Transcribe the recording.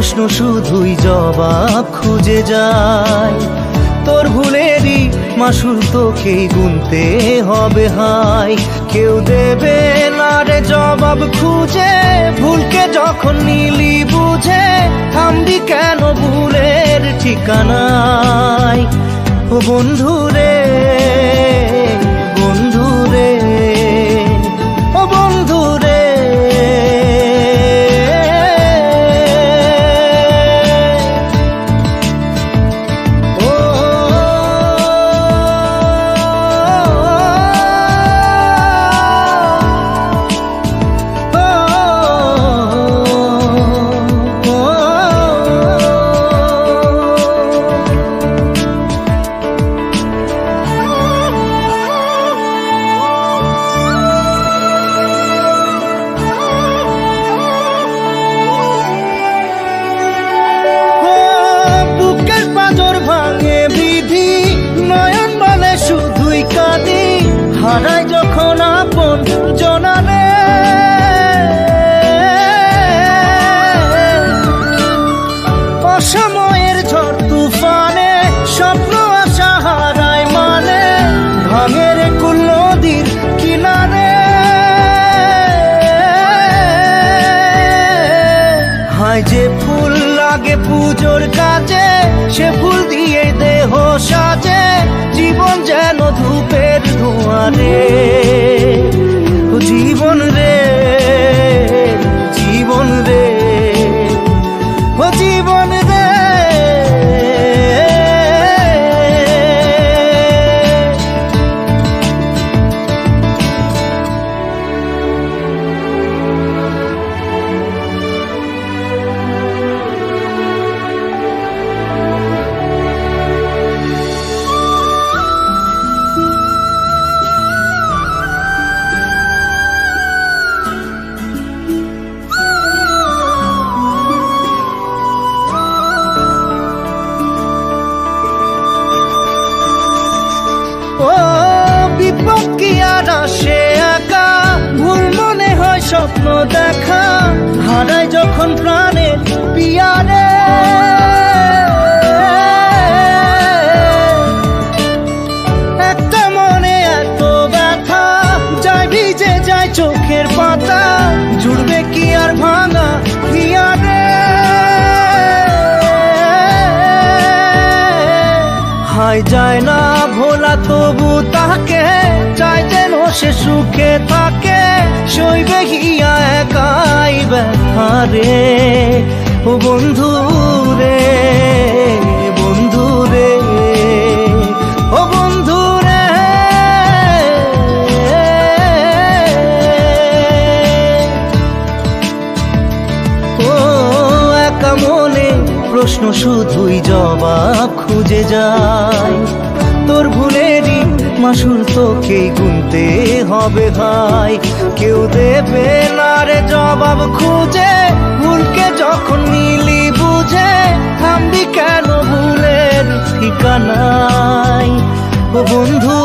প্রশ্ন শুধুই জবাব খুঁজে যায়। তোর ভুলেরই মাসুল তোকেই গুনতে হবে হাই। কেউ দেবে না রে জবাব খুঁজে, ভুলকে যখন নিলি বুঝে থামবি কেন ভুলের ঠিকানায়। ও বন্ধু রে, বন্ধু রে, ও বন্ধু রে। হারাই যখন আপন জনারে, অসময়ের ঝড় তুফানে স্বপ্ন আশা হারায় মানে, ভাঙের কুল নদীর কিনারে। হায় যে ফুল লাগে পুজোর কাজে, সে ফুল দিয়ে দেহ সাজে, জীবন যেন ধূপের ধোঁয়ারে। ও জীবন রে, জীবন রে, ও জীবন রে। ও বিপদ কি আর আসে একা, ভুল মনে হয় স্বপ্ন দেখা, হারাই যখন প্রাণের পিয়ারে। একটা মনে এত ব্যথা, যায় ভিজে যায় চোখের পাতা, জুড়বে কি আর ভাঙা হিয়ারে। হায় যায় না ভোলা তবু তাকে, চাই যেন সে সুখে থাকে, সইবে হিয়া একাই ব্যথা রে। ও বন্ধু রে, বন্ধু রে, ও বন্ধু রে। ও একা মনে প্রশ্ন শুধুই জবাব খুঁজে যায়। তোর ভুলেরই মাসুল তোকেই গুনতে হবে ভাই। কেউ দেবে না রে জবাব খুঁজে, ভুলকে যখন নিলি বুঝে থামবি কেন ভুলের ঠিকানায়। ও বন্ধু